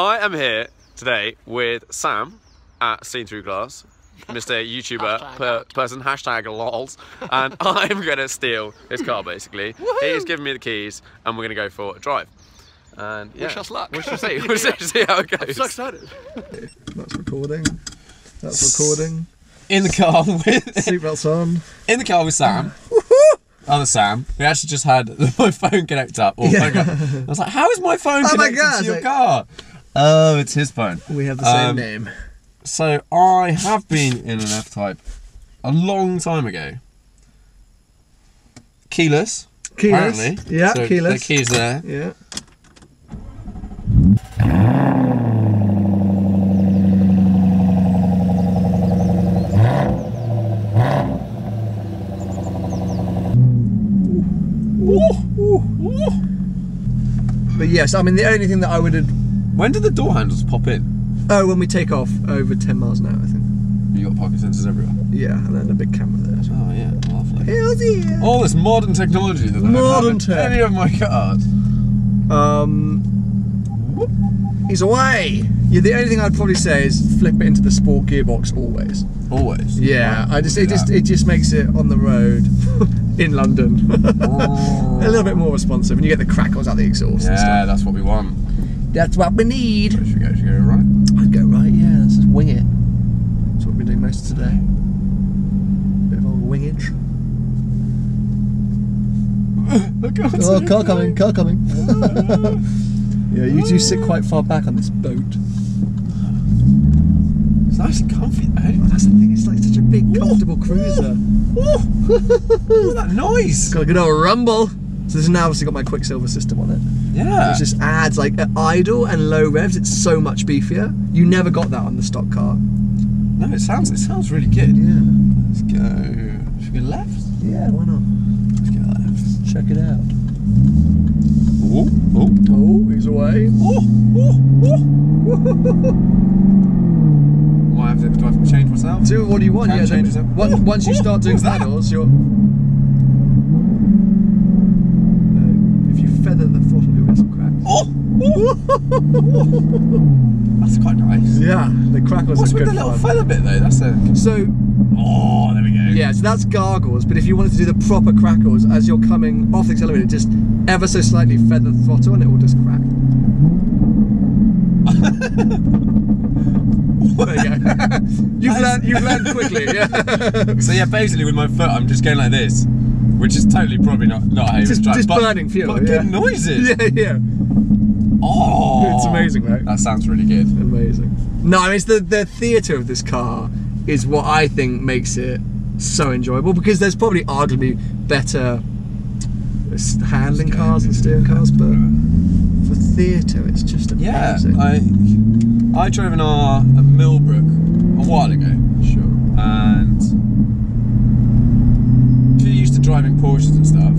I am here today with Sam at Seen Through Glass, Mr. YouTuber person, hashtag lols, and I'm going to steal his car basically. He's giving me the keys and we're going to go for a drive. And yeah, wish us luck. We shall see. We'll see how it goes. I'm so excited. That's recording. That's recording. In the car with seatbelts on. In the car with Sam. Other Sam. We actually just had my phone connect up. Or phone I was like, how is my phone connected to your car? Oh, it's his phone. We have the same name. So I have been in an F-Type a long time ago. Keyless. Apparently. Yeah, so keyless. The key's there. Yeah. But yes, I mean the only thing that I would. When did the door handles pop in? Oh, when we take off over 10 miles an hour, I think. You got pocket sensors everywhere. Yeah, and then a big camera there. Oh yeah, lovely. Hells yeah. All this modern technology that I don't have in any of my cars. He's away. Yeah, the only thing I'd probably say is flip it into the sport gearbox always. Always. Yeah, it just makes it on the road in London a little bit more responsive, and you get the crackles out the exhaust. Yeah, and stuff. that's what we want. That's what we need. Should we go right? I'd go right. Yeah, let's just wing it. That's what we've been doing most of today. Bit of old wingage. Oh, car coming, car coming. Yeah, you do sit quite far back on this boat. It's nice and comfy though. Well, that's the thing, it's like such a big, comfortable cruiser. What's that noise? It's got a good old rumble. So this has now obviously got my quicksilver system on it. Yeah. Which just adds, like, at idle and low revs, it's so much beefier. You never got that on the stock car. No, it sounds really good. Yeah. Let's go. Should we go left? Yeah, why not? Let's go left. Check it out. Oh, oh. Oh, he's away. Do I have to change myself? Do what do you want? Can change yourself. Once you start doing pedals, you're. If you feather the throttle, you'll get some cracks. That's quite nice. Yeah, the crackles What's are with good the little fun. feather bit though? That's a. So. Oh, there we go. Yeah, so that's gargles, but if you wanted to do the proper crackles, as you're coming off the accelerator, just ever so slightly feather the throttle and it will just crack. There you go. You've learned quickly, yeah. So yeah, basically with my foot I'm just going like this, which is totally probably not how you would drive. Just burning fuel, but good noises. Yeah, yeah. Oh, it's amazing, right? That sounds really good. Amazing. No, I mean, it's the theatre of this car is what I think makes it so enjoyable, because there's probably arguably better handling cars and steering cars, but for theatre it's just amazing. Yeah, I drove an R at Millbrook a while ago. Sure. And if you're used to driving Porsches and stuff,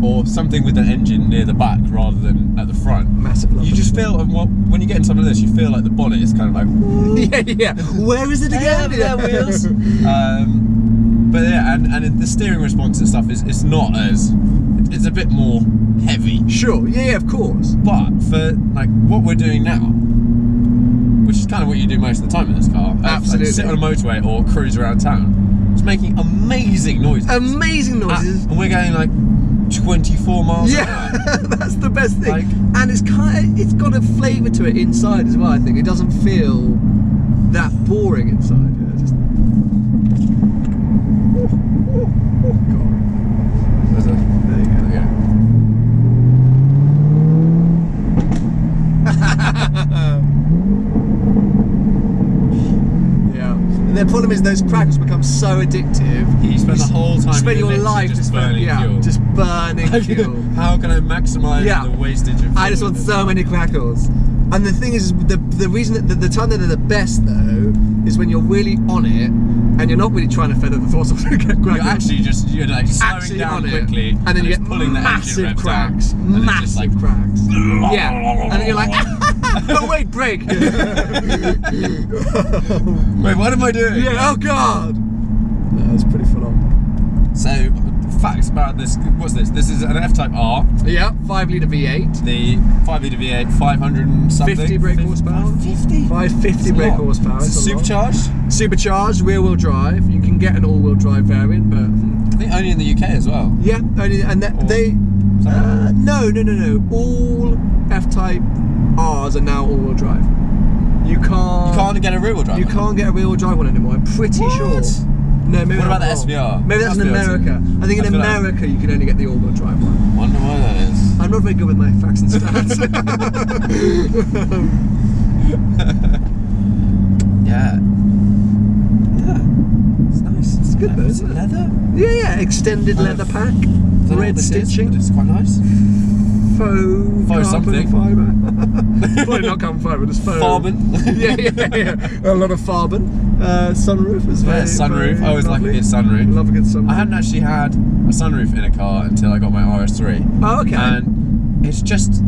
or something with an engine near the back rather than at the front, massive love. You just feel, well, when you get in something like this, you feel like the bonnet is kind of like, yeah. Where is it again? There wheels. But yeah, and the steering response and stuff is not as, it's a bit more heavy. Sure. Yeah, of course. But for like what we're doing now, which is kind of what you do most of the time in this car, absolutely, like sit on a motorway or cruise around town, it's making amazing noises. Amazing noises. And we're going like 24 miles an hour. That's the best thing. Like, and it's got a flavour to it inside as well, I think. It doesn't feel that boring inside. Yeah, just... God. There you go. Yeah. And the problem is those crackles become so addictive. You spend the whole time. Spend your life just burning fuel. Just burning fuel. How can I maximise the wastage of fuel? I just want so many crackles. And the thing is, the reason that the time that they're the best though is when you're really on it and you're not really trying to feather the throttle to get crackles. You're like slowing down quickly, and then you get pulling massive cracks, massive cracks. Yeah, and then you're like, oh wait, brake. Wait, what am I doing? Yeah, oh god. No, it's pretty full on. So, facts about this. What's this? This is an F-Type R. Yeah, 5-litre V8. The 5-litre V8, 500 and something. 50 brake horsepower. 550 brake horsepower. It's supercharged? Supercharged, rear-wheel drive. You can get an all-wheel drive variant, but I think only in the UK as well. Yeah, only, and no. All F-Type Rs are now all-wheel drive. You can't get a rear-wheel drive. You can't get a rear-wheel drive one anymore. I'm pretty sure. No, maybe what not about the SVR? Maybe that's in America. I think in America you can only get the all-wheel drive one. Wonder why that is. I'm not very good with my facts and stats. Yeah. It's nice. It's good though, isn't it? Leather? Yeah. Extended leather pack. Red stitching. But it's quite nice. Faux something. Fibre. Probably not carbon fibre, just faux. Farbon. yeah. A lot of farbon. Sunroof is very sunroof. I always like a good sunroof. Love a good sunroof. I hadn't actually had a sunroof in a car until I got my RS3. Oh, okay. And it's just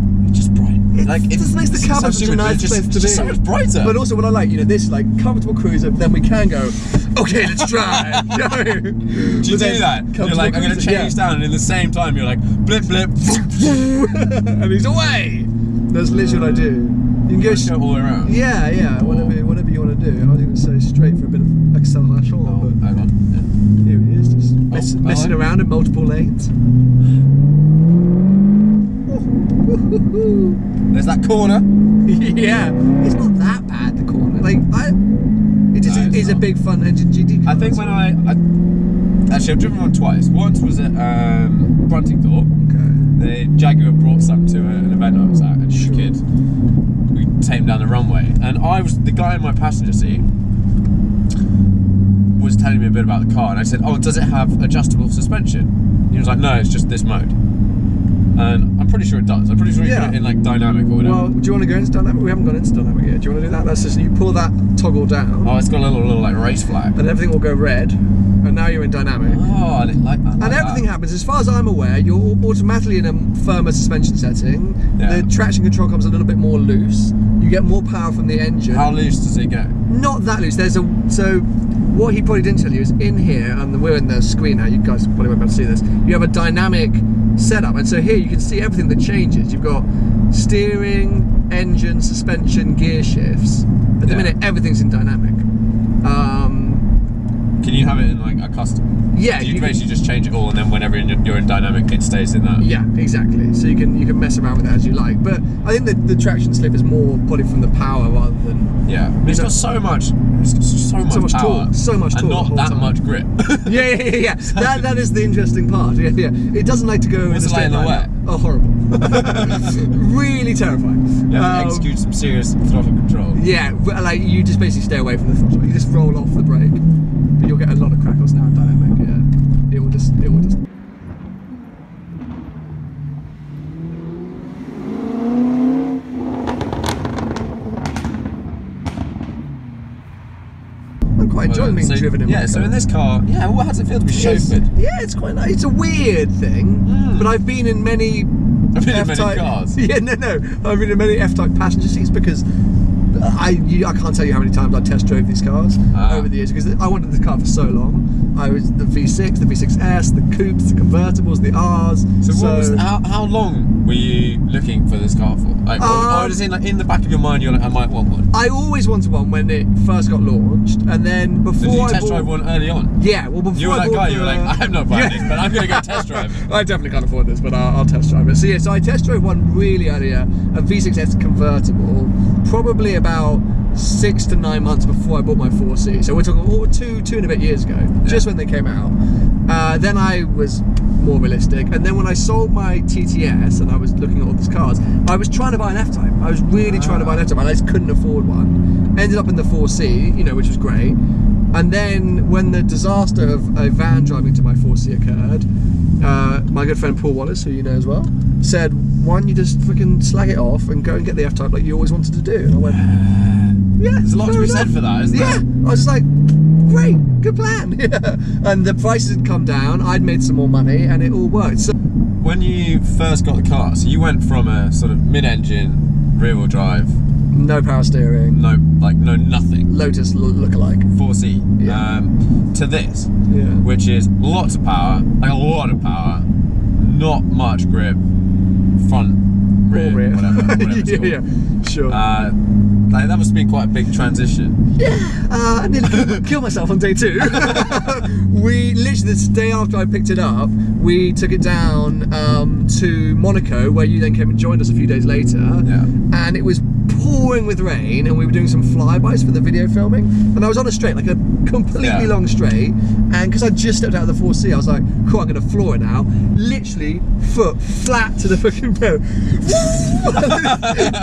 bright. It just makes the cabin such a nice place to be. Just so much brighter. But also what I like, this like comfortable cruiser, then we can go, okay, let's drive. Do you do that? You're like, I'm going to change down, and in the same time you're like, blip, blip. And he's away. That's literally what I do. You can go all the way around. Yeah. Whatever you want to do. I was going to say straight for a bit of acceleration. Oh, hang on. Yeah. Here he is, just messing around in multiple lanes. There's that corner. Yeah, it's not that bad. The corner, it just is a big fun engine GT car. I think when I actually I've driven one twice. Once was at Bruntingthorpe. Okay. The Jaguar brought some to an event I was at, and she was a kid. We came down the runway, and the guy in my passenger seat was telling me a bit about the car, and I said, "Oh, does it have adjustable suspension?" He was like, "No, it's just this mode." And I'm pretty sure it does. I'm pretty sure you put it in like dynamic or whatever. Well, do you want to go into dynamic? We haven't gone into dynamic yet. Do you want to do that? That's just, you pull that toggle down. Oh, it's got a little like race flag. And everything will go red. And now you're in dynamic. Oh, I like that. And everything happens. As far as I'm aware, you're automatically in a firmer suspension setting. Yeah. The traction control comes a little bit more loose. You get more power from the engine. How loose does it go? Not that loose. So what he probably didn't tell you is in here, and we're in the screen now, you guys probably won't be able to see this, you have a dynamic setup, and so here you can see everything that changes. You've got steering, engine, suspension, gear shifts. At the minute, everything's in dynamic. Can you have it in like a custom? Yeah, so you basically just change it all, and then whenever you're in dynamic, it stays in that. Yeah, exactly. So you can mess around with it as you like. But I think the traction slip is more probably from the power rather than. Yeah, it's got so much. It's got so much power, torque, so much torque, and not that much grip. Yeah. That is the interesting part. Yeah. It doesn't like to go. What's it like in the wet? Oh, horrible. Really terrifying. Yeah, execute some serious throttle control. Yeah, like you just basically stay away from the throttle. You just roll off the brake. But you'll get a lot of crackles now in dynamic. Yeah, it will just. I'm quite enjoying being driven in. Yeah, so in this car, how does it feel to be chauffeured? Yeah, it's quite nice. It's a weird thing, but I've been in many. I've been in many cars. Yeah, no. I've been in many F-Type passenger seats because I can't tell you how many times I test drove these cars over the years because I wanted the car for so long. I was the V6, the V6S, the coupes, the convertibles, the Rs. So how long were you looking for this car for? Like, or is it like in the back of your mind you're like, I might want one? I always wanted one when it first got launched, and then before Did you test drive one early on? Yeah, well before you were that guy. You were like, I have no buying this, but I'm going to go test drive it. I definitely can't afford this, but I'll test drive it. So I test drove one really earlier, a V6S convertible, probably about 6 to 9 months before I bought my 4C. So we're talking two and a bit years ago, just when they came out. Then I was more realistic, and then when I sold my TTS and I was looking at all these cars, I was trying to buy an F-Type. I was really trying to buy an F-Type, and I just couldn't afford one. Ended up in the 4C, which was great. And then when the disaster of a van driving to my 4C occurred, my good friend Paul Wallace, who you know as well, said, why don't you just freaking slag it off and go and get the F-Type like you always wanted to do? And I went, yeah, there's a lot to be said for that, isn't there? Yeah, I was just like, great, good plan. Yeah. And the prices had come down, I'd made some more money, and it all worked. So when you first got the car, so you went from a sort of mid-engine rear-wheel drive No power steering. No, like no nothing. Lotus look-alike. 4C. Yeah. To this, Yeah. which is lots of power, like a lot of power, not much grip, front, rear. Whatever it's called. Yeah, sure. Like, that must have been quite a big transition. Yeah, I nearly killed myself on day 2. We literally, this day after I picked it up, we took it down to Monaco, where you then came and joined us a few days later. Yeah. And it was pouring with rain, and we were doing some flybys for the video filming. And I was on a straight, like a completely long straight. And because I just stepped out of the 4C, I was like, cool, I'm going to floor it now. Literally, foot flat to the fucking pedal.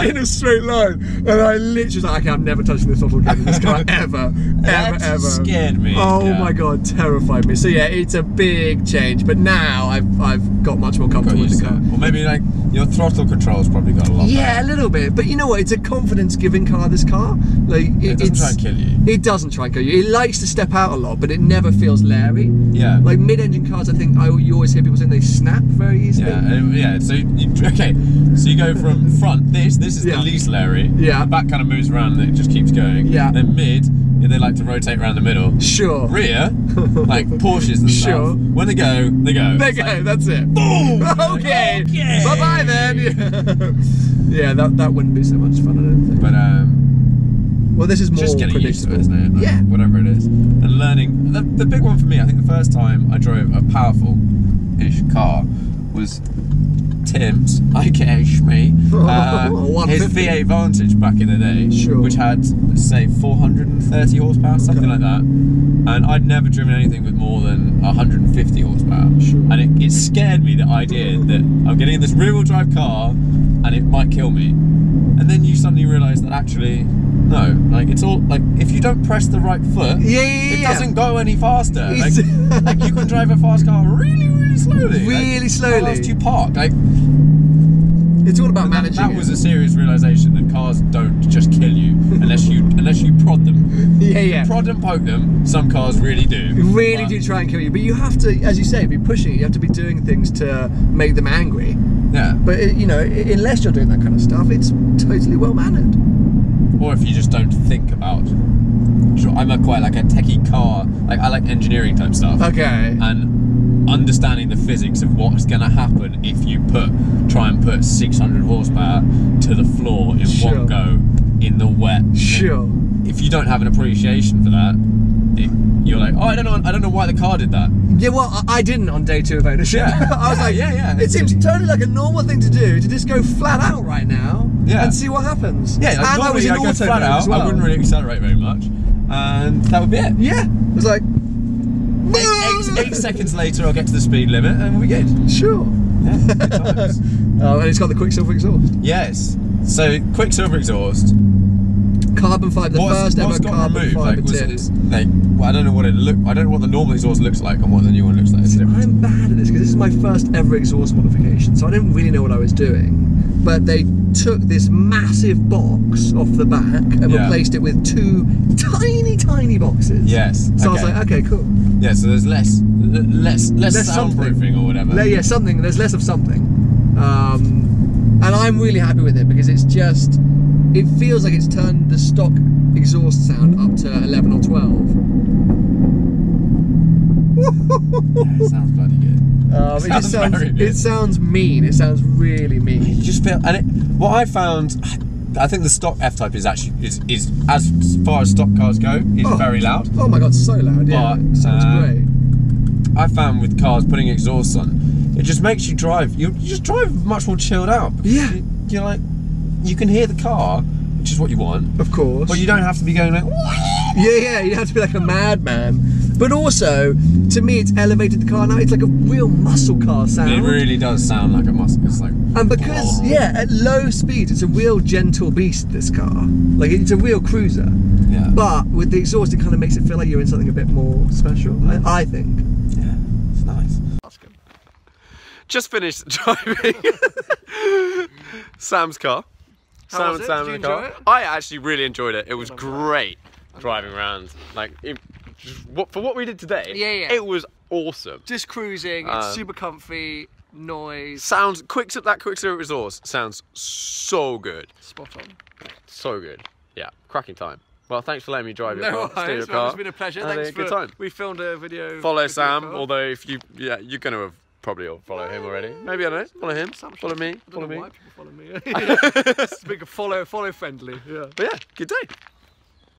In a straight line. And I literally was like, okay, I'm never touching this throttle again in this car ever. Ever. Scared me. Oh my god, terrified me. So yeah, it's a big change. But now I've got much more comfortable with the car. Or maybe like your throttle control's probably got a lot Yeah, better. a little bit. But you know what? It's a confidence-giving car, this car. Like It doesn't try and kill you. It doesn't try and kill you. It likes to step out a lot, but it never feels leery. Yeah. Like mid-engine cars, I think you always hear people saying they snap very easily. Yeah. So you go from front. This is the least leery. Yeah. The back kind of moves around and it just keeps going. Yeah. Then mid, they like to rotate around the middle. Sure. Rear, like Porsches and stuff. Sure. When they go, they go. There you go. That's it. Boom. Okay. Okay. Bye bye then. Yeah, that wouldn't be so much fun, I don't think. But well, this is more just getting used to it, isn't it? Like, Yeah. Whatever it is, and learning. The big one for me, I think, the first time I drove a powerful-ish car was Tim's, aka Shmee, his V8 Vantage back in the day, which had, let's say, 430 horsepower, something like that. And I'd never driven anything with more than 150 horsepower. And it scared me, the idea that I'm getting in this rear-wheel drive car and it might kill me. And then you suddenly realise that actually, no, like it's all, like if you don't press the right foot, it doesn't go any faster. Like you can drive a fast car really slowly. Really slowly. Whilst you park, like it's all about managing. That was a serious realization that cars don't just kill you unless you prod them. Yeah. Prod and poke them. Some cars really do. Really do try and kill you, but you have to, as you say, be pushing it. You have to be doing things to make them angry. Yeah. But you know, unless you're doing that kind of stuff, it's totally well mannered. Or if you just don't think about. I'm quite like a techie car. Like I like engineering type stuff. Okay. And understanding the physics of what's going to happen if you try and put 600 horsepower to the floor in one go in the wet. Sure. If you don't have an appreciation for that, you're like, oh, I don't know why the car did that. Yeah, well, I didn't on day 2 of ownership. Yeah. I was like, it seems totally like a normal thing to do, to just go flat out right now and see what happens. Yeah, like and normally I go flat out, I wouldn't really accelerate very much, and that would be it. Yeah, it was like... 8 seconds later I'll get to the speed limit and we're good. Sure. Yeah, good times. And it's got the quicksilver exhaust. Yes. So quicksilver exhaust. Carbon fibre, the first ever carbon fibre tips. I don't know what it I don't know what the normal exhaust looks like and what the new one looks like. I'm bad at this because this is my first ever exhaust modification, so I didn't really know what I was doing. But they took this massive box off the back and replaced it with 2 tiny boxes. Yes. So I was like, okay, cool. Yeah, so there's less soundproofing or whatever. Yeah, something. There's less of something. And I'm really happy with it because it's just, it feels like it's turned the stock exhaust sound up to 11 or 12. Yeah, it sounds bloody good. It sounds mean. It sounds really mean. You just feel, and what I found, I think the stock F-Type is actually is as far as stock cars go, is very loud. Oh my god, so loud! Yeah, but, sounds great. I found with cars putting exhausts on, it just makes you drive. You just drive much more chilled out. Yeah, you're like, you can hear the car, which is what you want, of course. But you don't have to be going like. Yeah, you have to be like a madman. But also, to me, it's elevated the car now. It's like a real muscle car sound. It really does sound like a muscle. It's like. And because, at low speed, it's a real gentle beast, this car. Like, it's a real cruiser. Yeah. But with the exhaust, it kind of makes it feel like you're in something a bit more special, I think. Yeah, it's nice. Just finished driving Sam's car. How was it? Did you enjoy it? I actually really enjoyed it. It was great driving around. Like, for what we did today, it was awesome. Just cruising, it's super comfy, noise. That quicksilver exhaust sounds so good. Spot on. So good. Yeah, cracking time. Well, thanks for letting me drive your car. No worries, car. It's been a pleasure. Thanks for good time. We filmed a video. Follow Sam, although if you, yeah, you're going to have probably all follow him already. Maybe, I don't know, follow him, follow me, follow me. Why people follow me. It's big follow friendly. Yeah. But yeah, good day.